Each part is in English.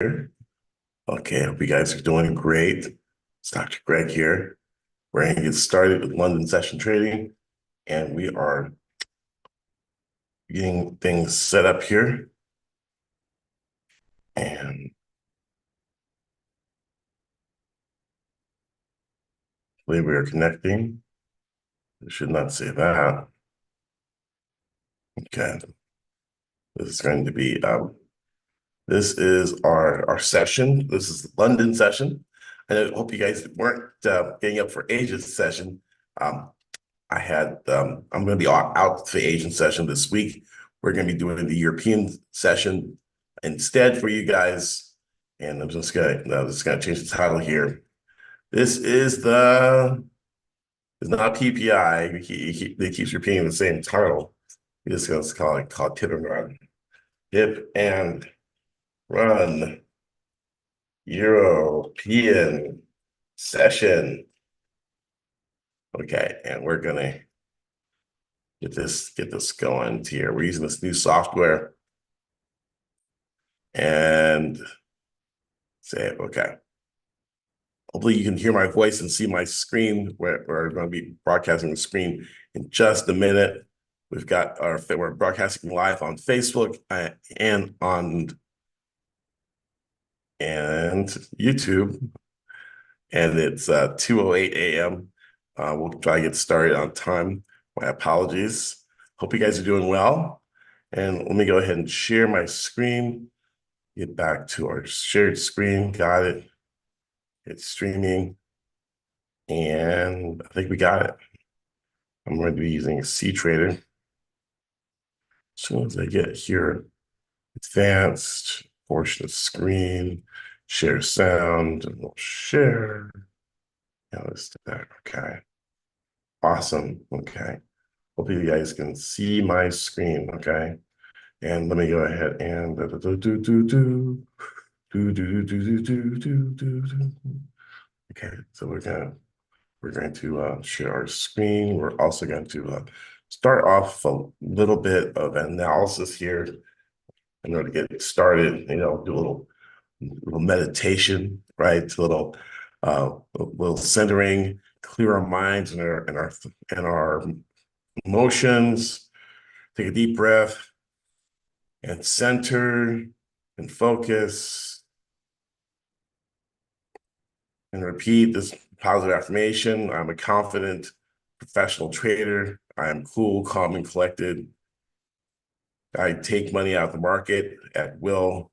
Okay, hope you guys are doing great. It's Dr. Greg here. We're going to get started with London session trading, and we are getting things set up here. And I believe we are connecting. I should not say that. Okay, this is going to be this is our session. This is the London session. And I hope you guys weren't getting up for Asia's session. Um, I'm going to be out for the Asian session this week. We're going to be doing the European session instead for you guys. And I'm just going to change the title here. This is it's not PPI. They keeps repeating the same title. We're just going to call it Tip and Run. Tip and Run European session. Okay, and we're going to get this going here. We're using this new software and say, okay. Hopefully you can hear my voice and see my screen. We're going to be broadcasting the screen in just a minute. We're broadcasting live on Facebook and YouTube, and it's 2:08 a.m. We'll try to get started on time. My apologies. Hope you guys are doing well. And let me go ahead and share my screen. Get back to our shared screen. Got it. It's streaming. And I think we got it. I'm going to be using a C Trader. As soon as I get here, advanced portion of screen, share sound, and we'll share. Yeah, let's do that. Okay. Awesome. Okay. Hopefully you guys can see my screen. Okay. And let me go ahead and okay. So we're going to share our screen. We're also going to start off a little bit of analysis here in order to get started. Do a little meditation, right? A little centering, clear our minds and our emotions. Take a deep breath and center and focus and repeat this positive affirmation. I'm a confident professional trader. I am cool, calm, and collected. I take money out of the market at will.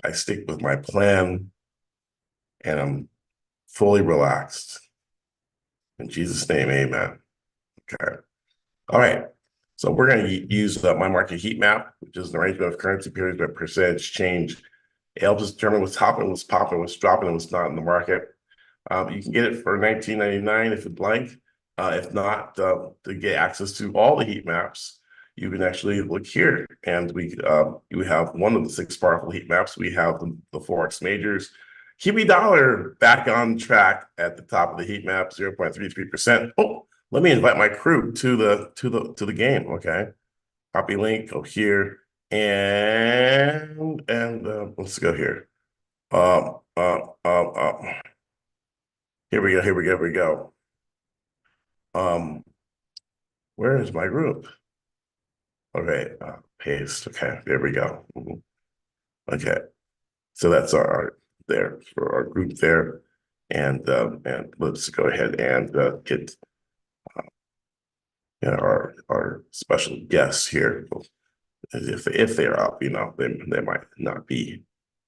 I stick with my plan, and I'm fully relaxed. In Jesus' name, amen. Okay. All right. So we're going to use my market heat map, which is an arrangement of currency pairs by percentage change. It helps us determine what's hopping, what's popping, what's dropping, and what's not in the market. You can get it for $19.99 if you'd like. If not, to get access to all the heat maps, you can actually look here. And you have one of the 6 powerful heat maps. We have the Forex majors. Kiwi dollar back on track at the top of the heat map, 0.33%. Oh, let me invite my crew to the game. Okay, copy link. Go here and let's go here. Um, um, um, um, Here we go. Here we go. Here we go. Where is my group? Okay, paste. Okay, there we go. Okay, so that's our there for our group there, and let's go ahead and get our special guests here. If they're up, they might not be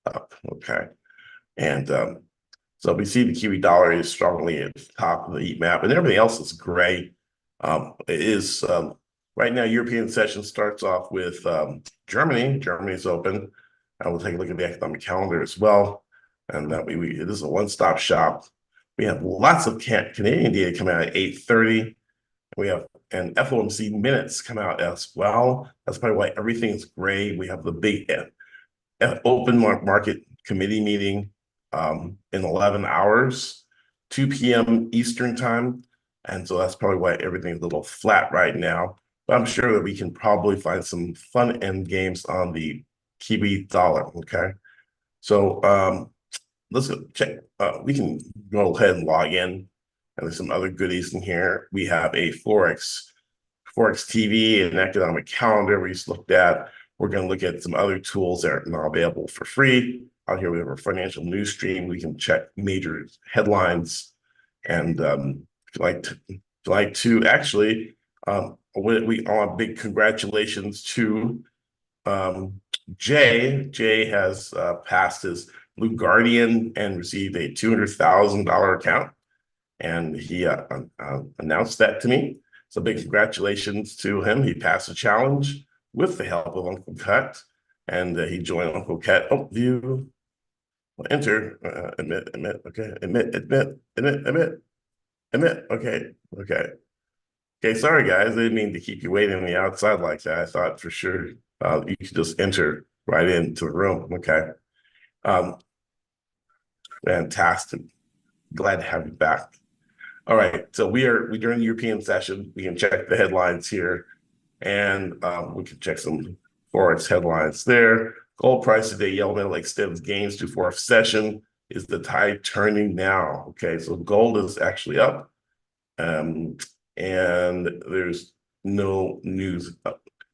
up. Okay, and so we see the Kiwi dollar is strongly at the top of the heat map, and everything else is gray. It is right now. European session starts off with Germany. Germany is open. I will take a look at the economic calendar as well, and this is a one-stop shop. We have lots of Canadian data coming out at 8:30. We have and FOMC minutes come out as well. That's probably why everything's gray. We have the big open market committee meeting in 11 hours, 2 p.m. Eastern time. And so that's probably why everything's a little flat right now. But I'm sure that we can probably find some fun end games on the Kiwi dollar. Okay, so let's go check. We can go ahead and log in, and there's some other goodies in here. We have a Forex TV and economic calendar we just looked at. We're going to look at some other tools that are now available for free. Out here we have our financial news stream. We can check major headlines, and if you like to actually, we want big congratulations to Jay. Jay has passed his Blue Guardian and received a $200,000 account, and he announced that to me. So big congratulations to him. He passed the challenge with the help of Uncle Cut, and he joined Uncle Cut. Oh, view, enter, admit, okay, admit, okay, okay. Okay, sorry guys, I didn't mean to keep you waiting on the outside like that. I thought for sure you could just enter right into the room. Okay. Fantastic. Glad to have you back. All right, so we're during the European session. We can check the headlines here, and we can check some Forex headlines there. Gold price today, yellow metal extends gains to fourth session. Is the tide turning now? Okay, so gold is actually up, and there's no news.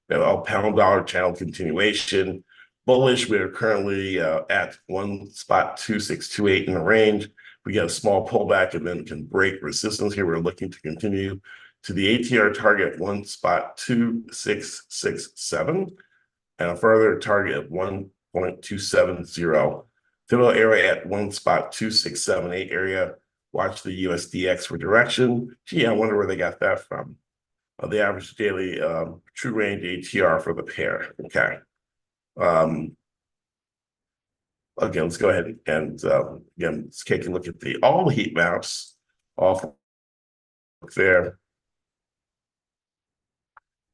Pound dollar channel continuation. Bullish, we're currently at 1.2628 in the range. We get a small pullback and then can break resistance here. We're looking to continue to the ATR target 1.2667 and a further target of 1.270. Typical area at 1.2678 area. Watch the USDX for direction. Gee, I wonder where they got that from. The average daily true range ATR for the pair. Okay. Again, let's go ahead and again, let's take a look at all the heat maps off there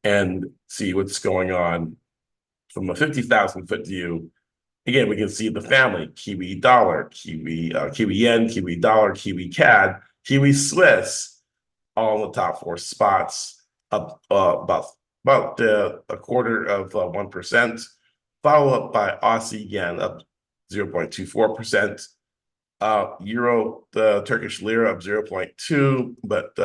and see what's going on from a 50,000 foot view. Again, we can see the family: Kiwi dollar, Kiwi yen, Kiwi dollar, Kiwi CAD, Kiwi Swiss, all in the top four spots, up about a quarter of 1%, followed up by Aussie yen up 0.24%. Euro, the Turkish lira up 0.2, but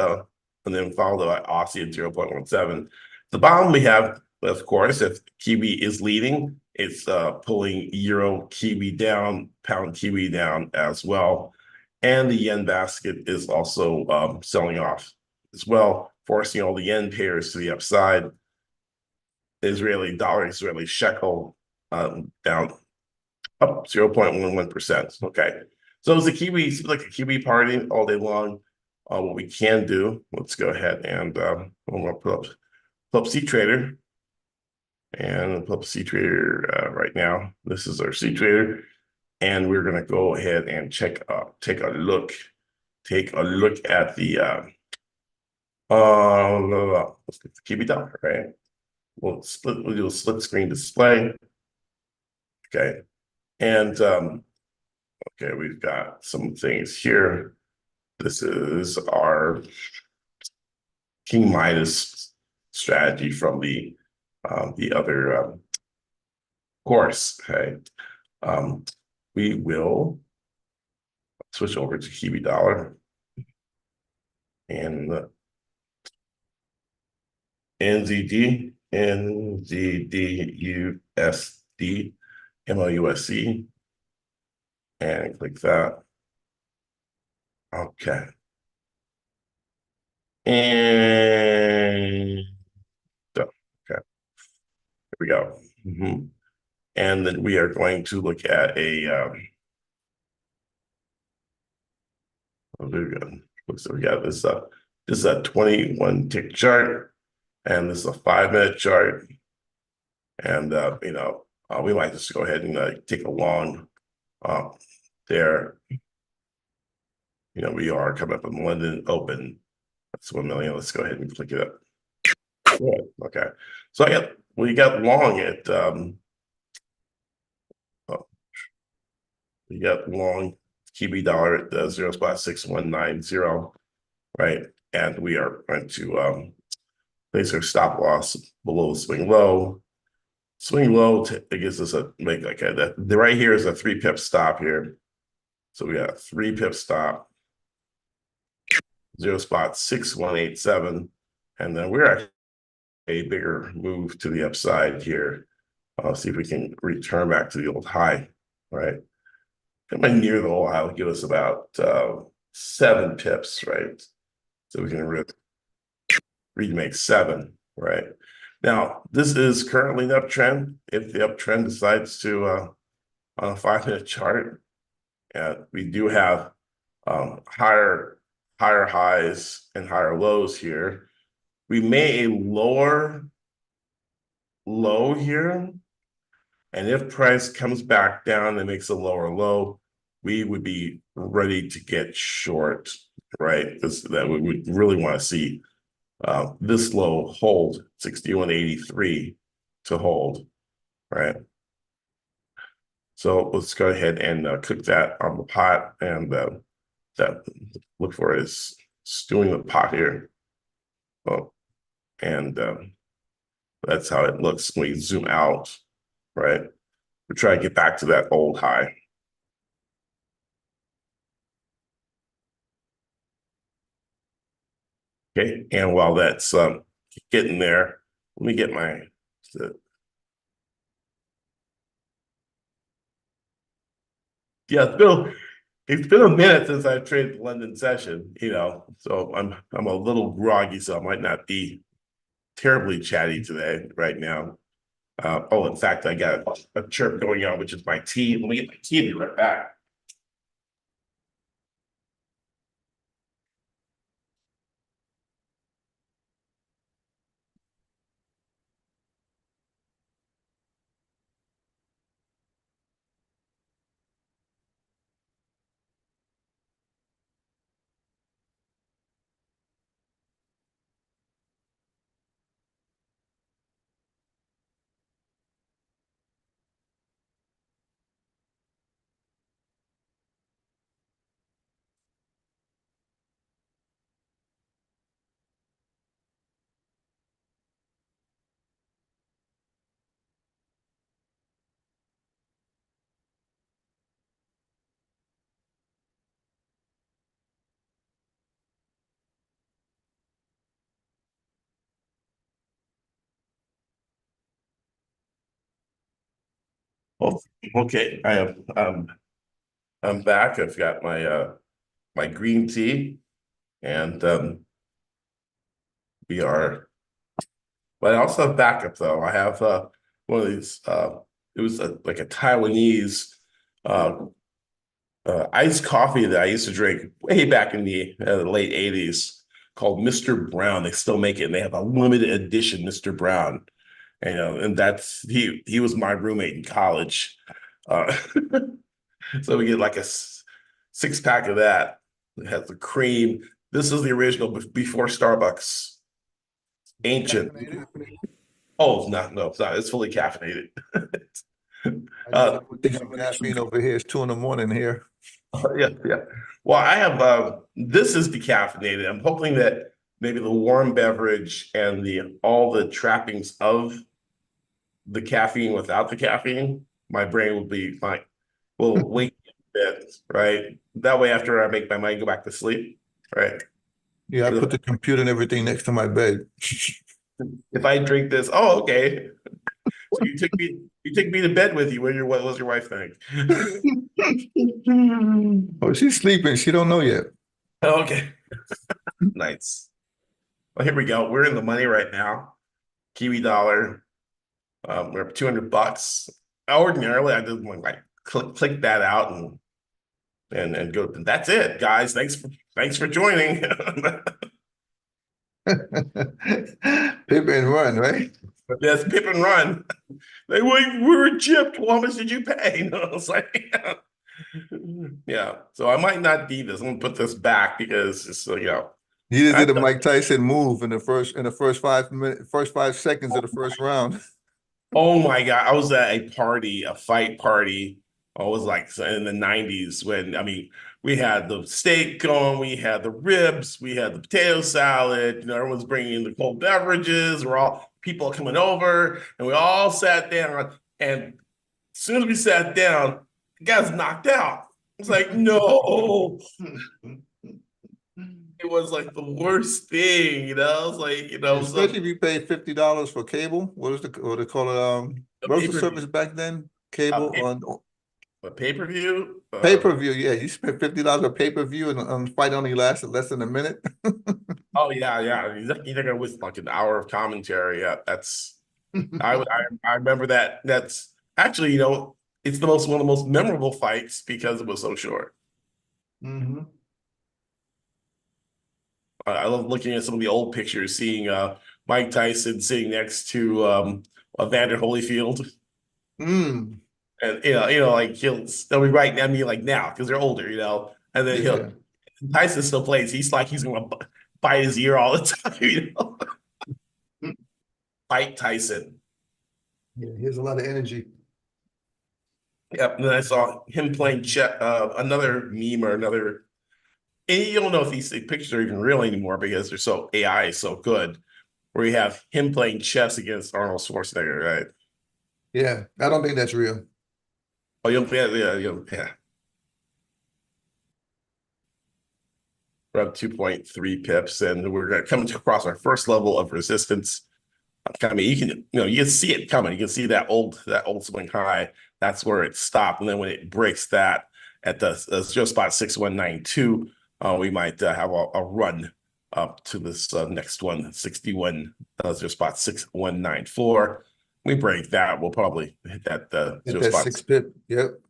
and then followed by Aussie at 0.17. The bottom we have, of course, if Kiwi is leading, it's pulling Euro Kiwi down, Pound Kiwi down as well. And the yen basket is also selling off as well, forcing all the yen pairs to the upside. Israeli dollar, Israeli shekel down up 0.11%. Okay. So it's a Kiwi, it's like a Kiwi party all day long. What we can do, let's go ahead and I'm gonna pull up C Trader, and pull up C Trader right now. This is our C Trader, and we're gonna go ahead and take a look at the let's get the Kiwi dollar, right? We'll do a split screen display. Okay, and okay, we've got some things here. This is our King Midas strategy from the other course. Okay, we will switch over to Kiwi dollar and NZD, USD, MOUSC, and click that. Okay. And okay, here we go. And then we are going to look at a so we got this this is a 21 tick chart, and this is a 5-minute chart. And you know, we might just go ahead and take a long there. You know, we are coming up in London Open. That's 1 million. Let's go ahead and click it up. Good. Okay. So we got long at we got long Kiwi dollar at 0.6190, right? And we are going to place our stop loss below the swing low. Swing low, it gives us a make like the right here is a 3-pip stop here. So we got a 3-pip stop, 0.6187, and then we're at a bigger move to the upside here. I'll see if we can return back to the old high, right? Coming near the old high will give us about 7 pips, right? So we can remake 7, right? Now, this is currently an uptrend. If the uptrend decides to, on a 5-minute chart, we do have higher highs and higher lows here. We made a lower low here, and if price comes back down and makes a lower low, we would be ready to get short, right? Because that we would really want to see this low hold 61.83 to hold, right? So let's go ahead and cook that on the pot, and that look for is stewing the pot here. Oh, and that's how it looks when we zoom out, right? We try to get back to that old high. Okay, and while that's getting there, let me get my. Yeah, it's been a minute since I traded the London session, so I'm a little groggy, so I might not be terribly chatty today, right now. In fact, I got a chirp going on, which is my tea. Let me get my tea and be right back. Well, okay, I'm back. I've got my green tea, and we are. But I also have backup though. I have one of these. It was like a Taiwanese uh, iced coffee that I used to drink way back in the late '80s, called Mr. Brown. They still make it, and they have a limited edition Mr. Brown. And that's he was my roommate in college. Uh, so we get like a 6-pack of that. It has the cream. This is the original before Starbucks. Ancient. Oh, it's not. No, it's not. It's fully caffeinated. I just put some caffeine over here. It's 2 in the morning here. Yeah, yeah. Well, I have this is decaffeinated. I'm hoping that maybe the warm beverage and the all the trappings of the caffeine without the caffeine, my brain will be fine. Will wake a bit, right? That way, after I make my mind go back to sleep, right? Yeah, I put the computer and everything next to my bed. If I drink this, oh, okay. So you took me to bed with you. What was your wife think? Oh, she's sleeping. She don't know yet. Okay, nice. Well, here we go. We're in the money right now. Kiwi dollar. We're up $200. Ordinarily, I just want like click that out and go. That's it, guys. Thanks for joining. Pip and run, right? Yes, pip and run. We were chipped. Well, how much did you pay? It's like, yeah. So I might not need this. I'm gonna put this back because it's He just I, did a Mike Tyson move in the first 5 minutes, first 5 seconds of the first round. oh my God, I was at a party, a fight party, always like in the 90s when, I mean, we had the steak going, we had the ribs, we had the potato salad, you know, everyone's bringing in the cold beverages, we're all people coming over, and we all sat down. And as soon as we sat down, the guy's knocked out. It's like, no, it was like the worst thing, you know. It's like, you know, Especially so if you pay $50 for cable. What they call it? the What was the pay-per-view, service back then? uh, Cable pay, on a pay-per-view, pay-per-view. Yeah, you spent $50 on pay-per-view and fight only lasted less than a minute. oh yeah, yeah. You're gonna with like an hour of commentary. Yeah, that's I remember that. That's actually, you know, it's the most one of the most memorable fights because it was so short. Hmm. I love looking at some of the old pictures, seeing Mike Tyson sitting next to Evander Holyfield, Mm. and like they'll be right at me like now because they're older, you know, and then Yeah. he'll Tyson still plays. He's like he's gonna bite his ear all the time, you know. Mike Tyson. Yeah, he has a lot of energy. Yep. And then I saw him playing another meme or another. And you don't know if these pictures are even real anymore because they're so AI is so good. Where you have him playing chess against Arnold Schwarzenegger, right? Yeah, I don't think that's real. Oh, yeah. We're up 2.3 pips, and we're going to come across our first level of resistance. I mean, you can see it coming. You can see that old swing high. That's where it stopped, and then when it breaks that at the 0 spot 6192, we might have a run up to this next one, 61 0 spot 6194. We break that, we'll probably hit that At 0 that spot. 6 pip. Yep.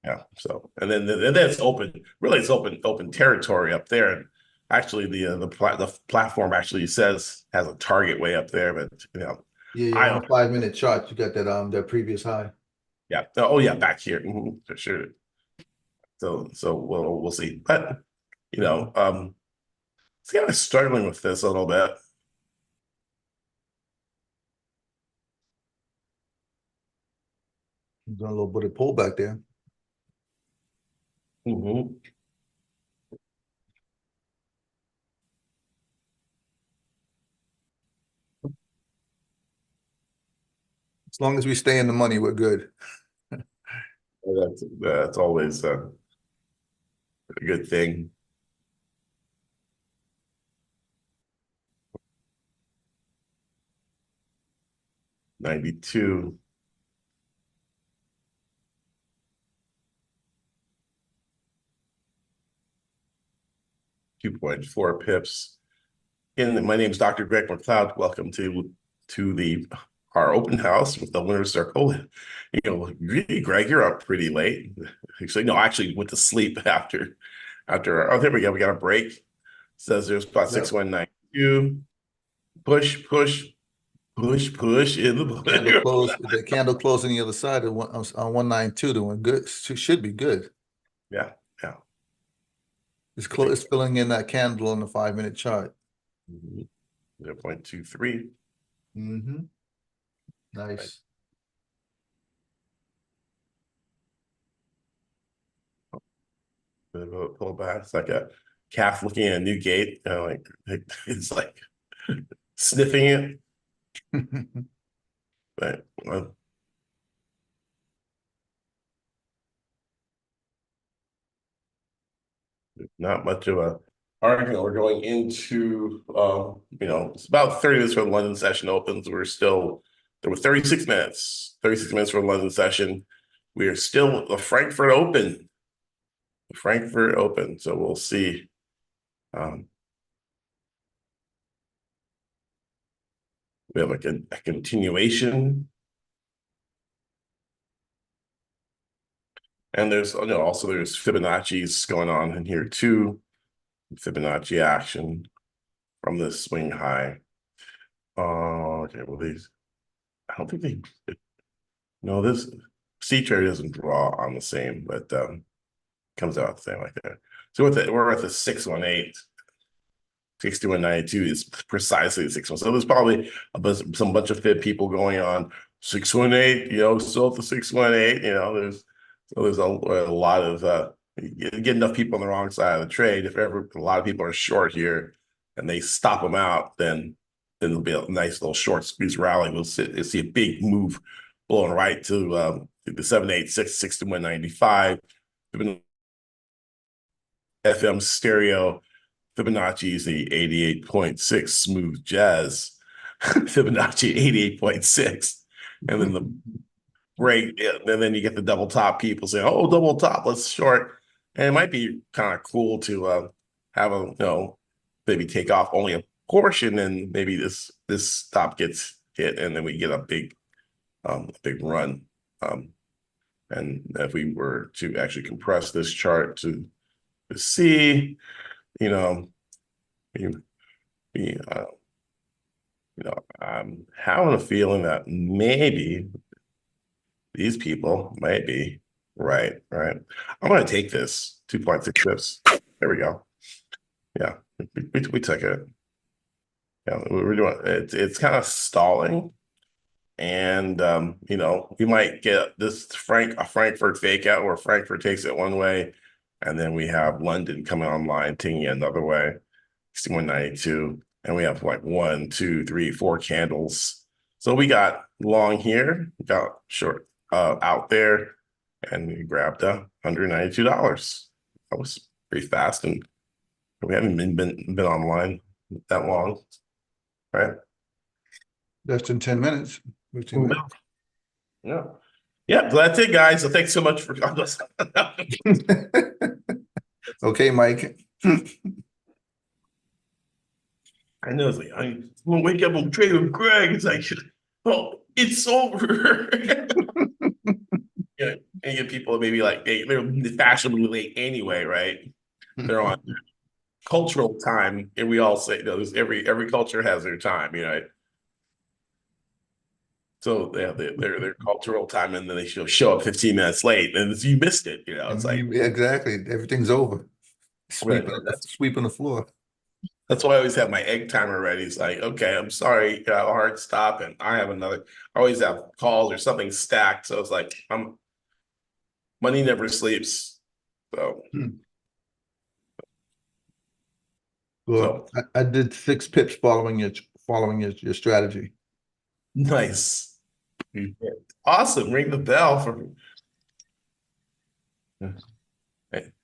Yeah. So and then it's open. Really, it's open territory up there. And actually, the platform actually says has a target way up there, but Yeah, yeah. I On don't. a 5 minute chart, you got that previous high. Yeah. Oh yeah, back here for sure. So we'll see. But it's kind of struggling with this a little bit. Done a little bit of pullback there. Hmm. As long as we stay in the money, we're good. That's always a good thing. 92. 2.4 pips. And my name is Dr. Greg McLeod. Welcome to the our open house with the winner's circle. Really, Greg, you're up pretty late. Actually, no, I actually went to sleep after. Oh, there we go. We got a break. Says there's about Yep. 6192. Push, push, push, push in the Candle close. The candle closed on the other side on 192. Doing good. Should be good. Yeah, yeah. It's close. It's filling in that candle on the 5 minute chart. 0.23. Mm-hmm. Nice. Bit of a pullback. It's like a calf looking at a new gate. Like it's like sniffing it. But not much of a argument. We're going into, it's about 30 minutes for the London session opens. There were 36 minutes, 36 minutes for the London session. We are still the Frankfurt Open. The Frankfurt Open. So we'll see. We have a continuation. And there's also there's Fibonacci's going on in here too. Fibonacci action from this swing high. Okay, well I don't think no, this C trade doesn't draw on the same, but comes out the same like that. So we're at the 618. 6192 is precisely the 618. So there's probably some bunch of Fib people going on 618, still at the 618, there's So there's a lot of you get enough people on the wrong side of the trade. If ever a lot of people are short here and they stop them out, then it'll be a nice little short squeeze rally. We'll see a big move blowing right to the 786, 6195. FM stereo Fibonacci is the 88.6 smooth jazz Fibonacci 88.6. And then the break, and then you get the double top people saying, oh, double top, let's short. And it might be kind of cool to have maybe take off only a portion, and maybe this stop gets hit, and then we get a big run. And if we were to actually compress this chart to see, I'm having a feeling that maybe these people might be right. I'm going to take this 2.6 pips. There we go. Yeah, we took it. Yeah, we're doing it. It's kind of stalling, and we might get this Frankfurt fake out where Frankfurt takes it one way, and then we have London coming online taking it another way, 6192, and we have like 1, 2, 3, 4 candles. So we got long here, we got short out there, and we grabbed $192. That was pretty fast, and we haven't been online that long, right? Less than 10 minutes. 15 minutes. Yeah. Yeah, so that's it, guys. So thanks so much for Okay, Mike. I know, it's like I'm gonna wake up and trade with Greg. It's like, oh, it's over. Yeah, and you get people maybe like they're fashionably late anyway, right? They're on cultural time, and we all say, every culture has their time, So yeah, their cultural time, and then they show up 15 minutes late, and you missed it. It's like Exactly. Everything's over. right. Sweeping the floor. That's why I always have my egg timer ready. It's like, okay, I'm sorry, I have a hard stop, and I have another. I always have calls or something stacked, so it's like money never sleeps. So, Well, I did 6 pips following your strategy. Nice, awesome. Ring the bell for.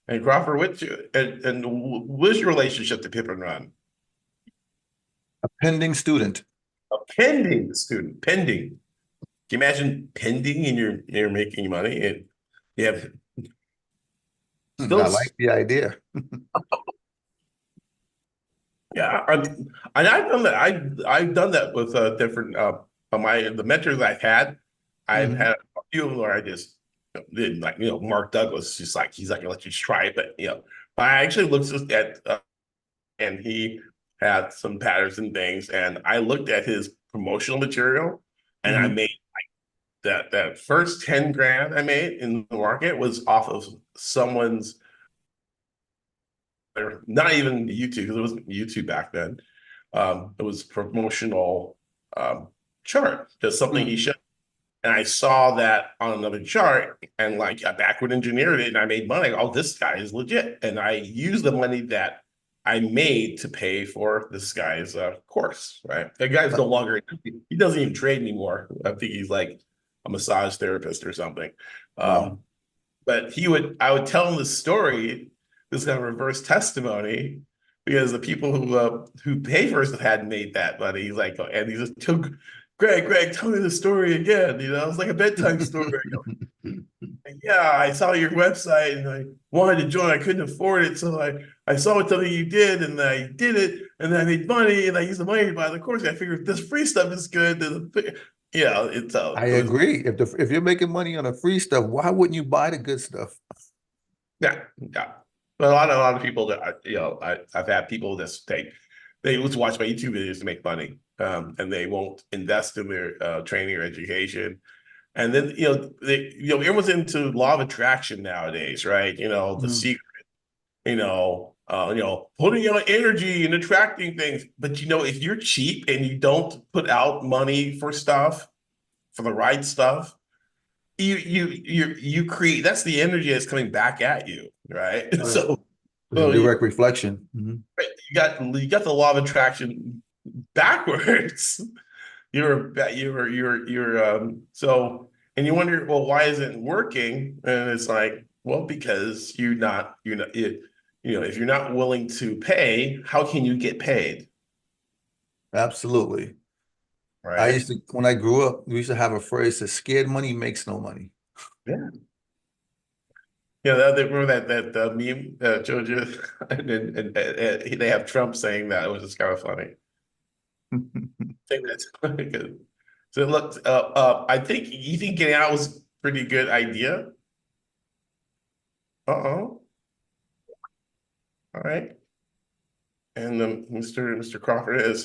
And Crawford, what's your relationship to Pip and Run? A pending student. A pending student, pending. Can you imagine pending and you're making money and you have still, I like the idea. Yeah, and I've done that. I've done that with different the mentors I've had. I've had a few of them where I just did, like, Mark Douglas, just like he's like, I'll let you try it, but I actually looked at and he had some patterns and things, and I looked at his promotional material, and I made that first 10 grand I made in the market was off of someone's, not even YouTube, because it wasn't YouTube back then. It was promotional chart, just something he showed. And I saw that on another chart, and like I backward engineered it, and I made money. Oh, this guy is legit. And I used the money that I made to pay for this guy's course, right? The guy's no longer, he doesn't even trade anymore. I think he's like a massage therapist or something. But I would tell him the story, this kind of reverse testimony, because the people who pay for it hadn't made that money. He's like, and he just took, Greg, tell me the story again. It's like a bedtime story. Yeah, I saw your website and I wanted to join. I couldn't afford it, so I saw what something you did, and I did it, and then I made money, and I used the money to buy the course. I figured if this free stuff is good, then I agree. If you're making money on the free stuff, why wouldn't you buy the good stuff? Yeah. But a lot of people that I've had people that they just watch my YouTube videos to make money, and they won't invest in their training or education. And then everyone's into law of attraction nowadays, right? The secret, putting out energy and attracting things. But if you're cheap and you don't put out money for stuff, for the right stuff, you create, that's the energy that's coming back at you, right? Right. So It's a so direct reflection. you got the law of attraction backwards. You're so, and you wonder, well, why isn't it working? And it's like, well, because if you're not willing to pay, how can you get paid? Absolutely. I Right? used to, when I grew up, we used to have a phrase that scared money makes no money. Yeah. Yeah, remember that meme, Georgia, and they have Trump saying that, which is kind of funny. I think that's good. So look, I think you think getting out was a pretty good idea. Uh-oh. All right. And Mr. Crawford has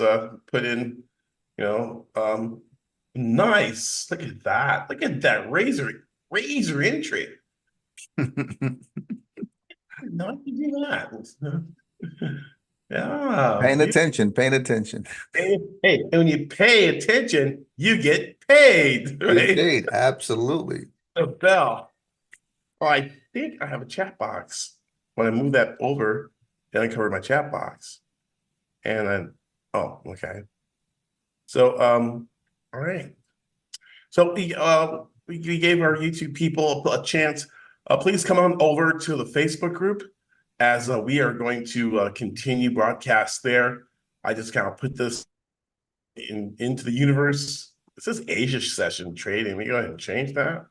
put in, you know, nice. Look at that. Look at that razor entry. I did not do that. Yeah. Paying attention, paying attention. Hey, and when you pay attention, you get paid, Get right? paid. Absolutely. The bell. Oh, I think I have a chat box. When I move that over, then I cover my chat box. And then, oh, okay. So, all right. So we gave our YouTube people a chance. Please come on over to the Facebook group as we are going to continue broadcast there. I just kind of put this into the universe. This is Asia session trading. We go ahead and change that.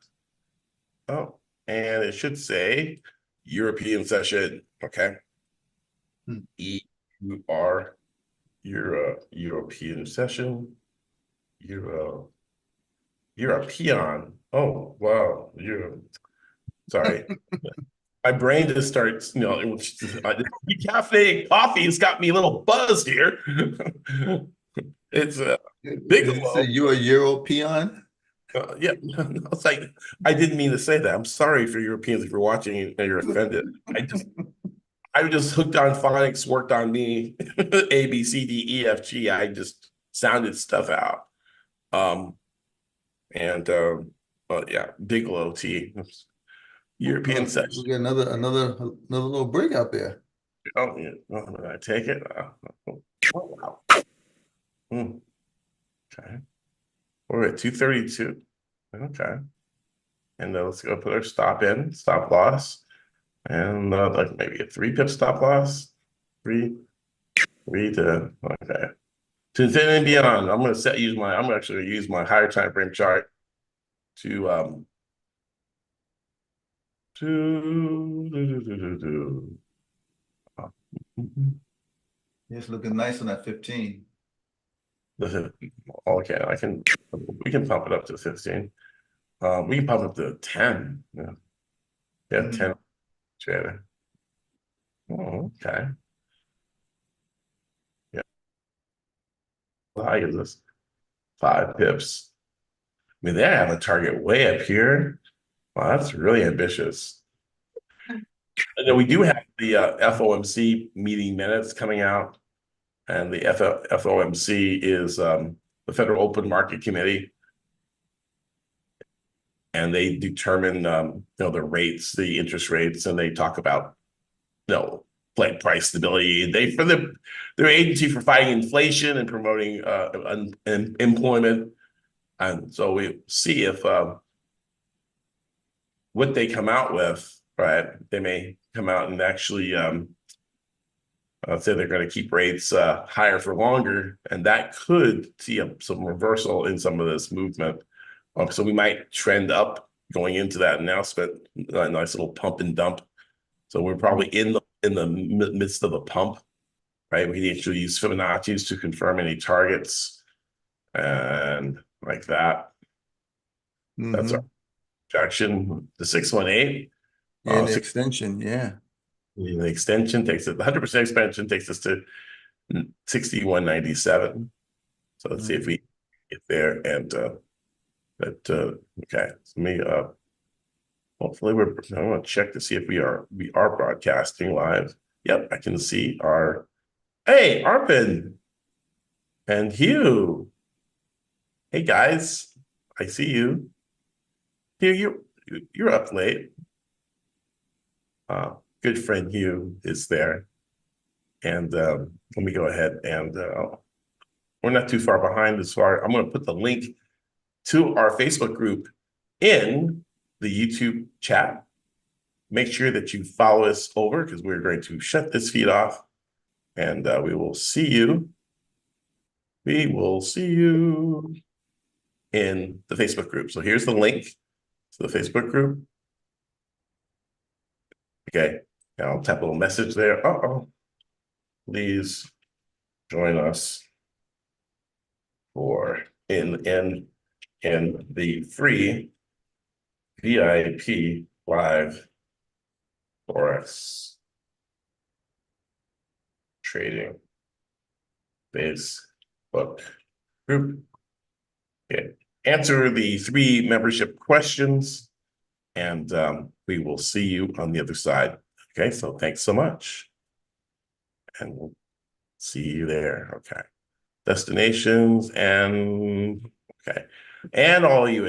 Oh, and it should say European session. Okay. Hmm. EUR, European session. Euro, you're a peon. Oh, wow. Sorry. My brain just starts, caffeinated coffee has got me a little buzzed here. It's Did you say Bigelow. you're a European? Yeah, it's like I didn't mean to say that. I'm sorry for Europeans if you're watching and you're offended. I just hooked on phonics, worked on me, A, B, C, D, E, F, G. I just sounded stuff out. Um, and yeah, Bigelow tea. European We session. got another little break out there. Oh, yeah. Oh, I take it. Oh, wow. Okay. We're at 232. Okay. And let's go put our stop loss, and like maybe a 3 pip stop loss. Three, okay. To infinity and beyond, I'm actually gonna use my higher time frame chart to to It's looking nice on that 15. okay, we can pump it up to 15. We can pump it to 10. Yeah, yeah, 10 trader. Oh, okay. Yeah. Well, I give this 5 pips. I mean, they have a target way up here. Wow, that's really ambitious. And then we do have the FOMC meeting minutes coming out, and the FOMC is the Federal Open Market Committee, and they determine the rates, the interest rates, and they talk about like price stability. Their agency for fighting inflation and promoting employment, and so we see if what they come out with. Right, they may come out and actually say they're going to keep rates higher for longer, and that could see some reversal in some of this movement. So we might trend up going into that announcement, a nice little pump and dump. So we're probably in the midst of a pump, right? We can actually use Fibonacci's to confirm any targets and like that. That's our projection. The 618. Yeah, and the extension, yeah. The extension takes it, the 100% expansion takes us to 6197. So let's see if we get there. And okay. So let me hopefully I want to check to see if we are broadcasting live. Yep, I can see our hey, Arpin and Hugh. Hey guys, I see you. Hugh, you're up late. Good friend Hugh is there. And let me go ahead and we're not too far behind as far. I'm going to put the link to our Facebook group in the YouTube chat. Make sure that you follow us over because we're going to shut this feed off and we will see you. We will see you in the Facebook group. So here's the link to the Facebook group. Okay, and I'll tap a little message there. Please join us for in the free VIP live Forex trading Facebook group. Okay. Answer the 3 membership questions, and we will see you on the other side. Okay, so thanks so much, and we'll see you there. Okay, destinations and okay, and all you